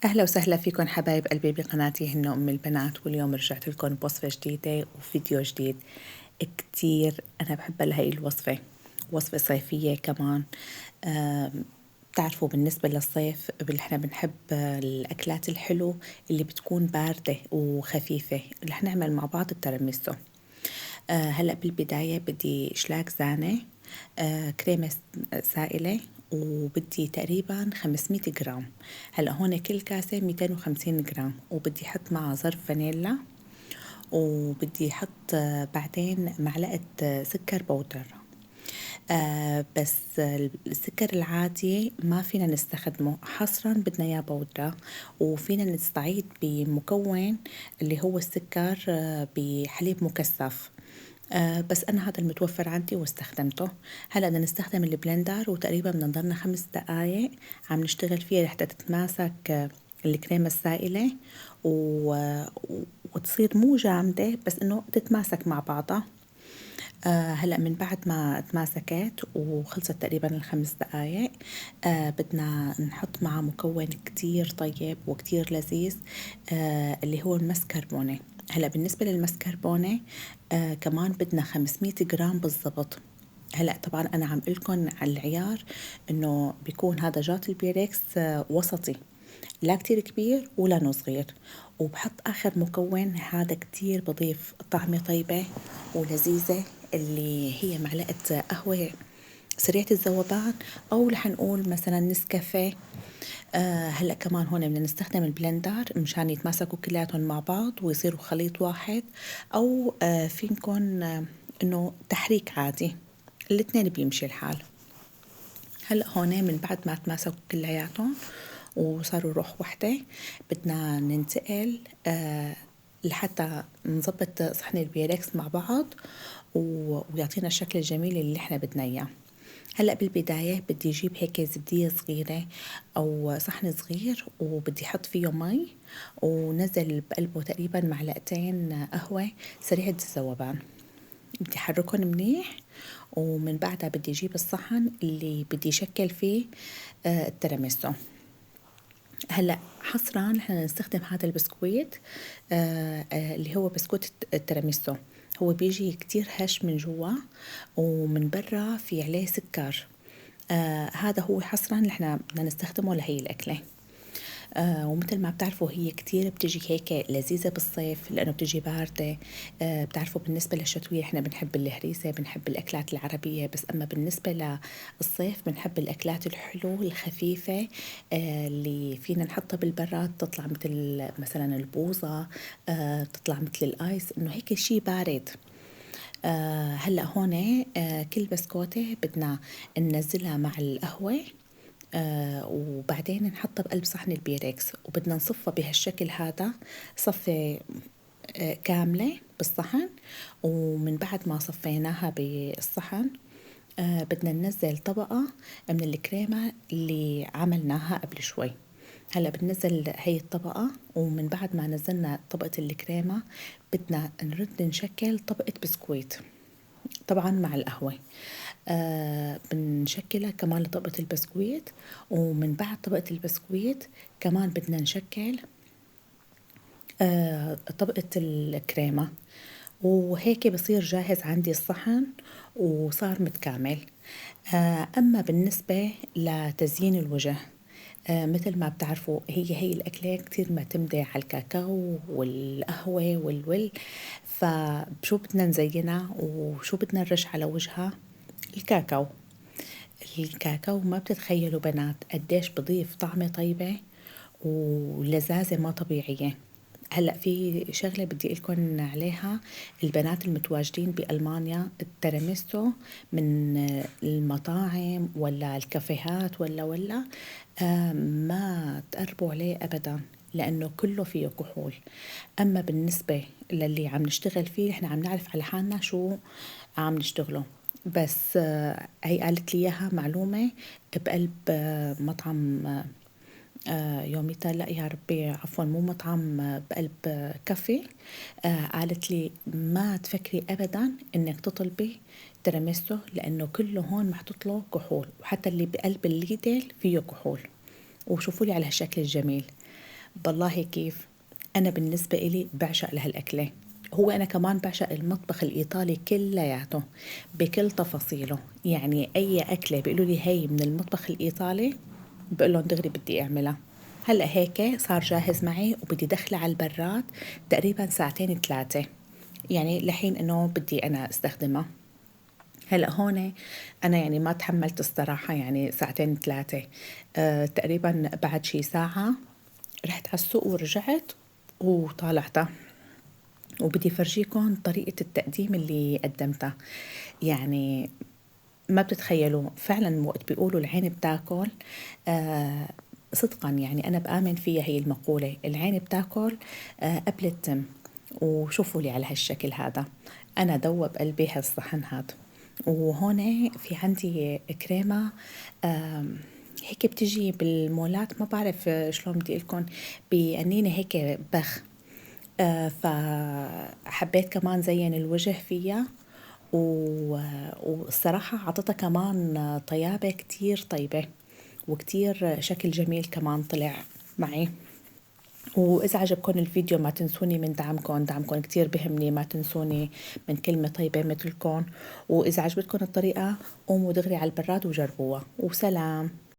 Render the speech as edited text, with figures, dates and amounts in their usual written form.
أهلا وسهلا فيكم حبايب قلبي بقناتي هن أم البنات، واليوم رجعت لكم بوصفة جديدة وفيديو جديد. كتير أنا بحب هاي الوصفة، وصفة صيفية كمان. بتعرفوا بالنسبة للصيف احنا بنحب الأكلات الحلو اللي بتكون باردة وخفيفة. رح نعمل مع بعض التراميسو. هلأ بالبداية بدي إشلاك زانة، كريمة سائلة، وبدي تقريبا 500 جرام. هلأ هون كل كاسة 250 جرام، وبدي حط معها ظرف فانيلا، وبدي حط بعدين معلقة سكر بودر. بس السكر العادي ما فينا نستخدمه حصرا، بدنا اياه بودرة. وفينا نستعيد بمكون اللي هو السكر بحليب مكثف. بس أنا هذا المتوفر عندي واستخدمته. هلأ بدنا نستخدم البلندر، وتقريبا بدنا نضلنا 5 دقايق عم نشتغل فيها لحتى تتماسك الكريمة السائلة وتصير مو جامدة، بس إنه تتماسك مع بعضها. هلأ من بعد ما تماسكت وخلصت تقريبا ال5 دقايق، بدنا نحط معها مكون كتير طيب وكتير لذيذ، اللي هو المسكربونة. هلأ بالنسبة للمسكربونة كمان بدنا 500 جرام بالضبط. هلأ طبعا أنا عم قلكن على العيار إنه بيكون هذا جات البيركس وسطي، لا كتير كبير ولا صغير. وبحط آخر مكون هذا كتير بضيف طعمة طيبة ولذيذة، اللي هي معلقة قهوة سريعة الذوبان، أو رح نقول مثلا نسكافيه. هلا كمان هون بدنا نستخدم البلندر مشان يتماسكوا كلياتهم مع بعض ويصيروا خليط واحد، أو فينكن إنه تحريك عادي، الاثنين بيمشي الحال. هلا هون من بعد ما تماسكوا كلياتهم وصاروا روح وحدة، بدنا ننتقل لحتى نظبط صحن البيركس مع بعض ويعطينا الشكل الجميل اللي احنا بدنا اياه. هلا بالبداية بدي اجيب هيك زبدية صغيرة او صحن صغير، وبدي احط فيه مي، ونزل بقلبه تقريبا معلقتين قهوة سريعة الذوبان. بدي احركهم منيح، ومن بعدها بدي اجيب الصحن اللي بدي شكل فيه التراميسو. هلا حصرا نحن نستخدم هذا البسكويت، اللي هو بسكوت التراميسو. هو بيجي كتير هش من جوا، ومن برا في عليه سكر. هذا هو حصرا نحن بدنا نستخدمه لهي الأكلة. ومثل ما بتعرفوا هي كتير بتجي هيك لذيذة بالصيف لأنه بتجي باردة. بتعرفوا بالنسبة للشتوية احنا بنحب الهريسة، بنحب الأكلات العربية، بس أما بالنسبة للصيف بنحب الأكلات الحلو الخفيفة، اللي فينا نحطها بالبراد تطلع مثل مثلا البوظة، تطلع مثل الآيس، إنه هيك شي بارد. هلأ هون كل بسكوتة بدنا ننزلها مع القهوة، وبعدين نحطها بقلب صحن البيركس، وبدنا نصفها بهالشكل هذا، صفة كاملة بالصحن. ومن بعد ما صفيناها بالصحن بدنا ننزل طبقة من الكريمة اللي عملناها قبل شوي. هلا بننزل هي الطبقة، ومن بعد ما نزلنا طبقة الكريمة بدنا نرد نشكل طبقة بسكويت، طبعا مع القهوة. بنشكلها كمان لطبقة البسكويت، ومن بعد طبقة البسكويت كمان بدنا نشكل طبقة الكريمة. وهيك بصير جاهز عندي الصحن وصار متكامل. أما بالنسبة لتزيين الوجه، مثل ما بتعرفوا هي الأكلة كتير معتمدة على الكاكاو والقهوة والول. فشو بدنا نزينها وشو بدنا نرش على وجهها؟ الكاكاو. الكاكاو ما بتتخيلوا بنات قديش بضيف طعمة طيبة ولذاذة ما طبيعية. هلأ في شغلة بدي لكم عليها، البنات المتواجدين بألمانيا، التيراميسو من المطاعم ولا الكافيهات ولا ما تقربوا عليه أبدا، لأنه كله فيه كحول. أما بالنسبة للي عم نشتغل فيه نحن عم نعرف على حالنا شو عم نشتغله. بس هي قالت لي إياها معلومة بقلب مطعم، يوميتا، لا يا ربي عفوا مو مطعم، بقلب كافي. قالت لي ما تفكري أبدا إنك تطلبي تيراميسو، لأنه كله هون محطوط له كحول، وحتى اللي بقلب الليدل فيه كحول. وشوفوا لي على هالشكل الجميل. والله كيف، أنا بالنسبة إلي باعشق لهالأكلة، هو أنا كمان باعشق المطبخ الإيطالي كلّياته بكل تفاصيله، يعني أي أكلة بيقولوا لي هي من المطبخ الإيطالي باقول لهم دغري بدي أعملها، هلأ هيك صار جاهز معي وبدي دخله على البراد تقريبًا ساعتين 3 يعني لحين إنه بدي أنا استخدمها. هلأ هون أنا يعني ما تحمّلت الصراحة يعني ساعتين 3 تقريبًا بعد شي ساعة رحت على السوق ورجعت وطالعتها، وبدي فرجيكم طريقة التقديم اللي قدّمتها، يعني ما بتتخيّلوا فعلًا وقت بيقولوا العين بتاكل آآ صدقًا يعني أنا بآمن فيها هي المقولة، العين بتاكل قبل التَّم، وشوفوا لي على هالشكل هذا، أنا دوّب قلبي هالصحن هاد، وهون في عندي كريمة آمم هيك بتيجي بالمولات ما بعرف شلون بدي أقول لكم بقنينة هيك بخ. فحبيت كمان زيّن الوجه فيها و والصراحة عطتها كمان طيابة كتير طيبة، وكتير شكل جميل كمان طلع معي، وإذا عجبكن الفيديو ما تنسوني من دعمكن، دعمكن كتير بيهمني، ما تنسوني من كلمة طيبة متلكن، وإذا عجبتكن الطريقة قوموا دغري على البراد وجربوها، وسلام.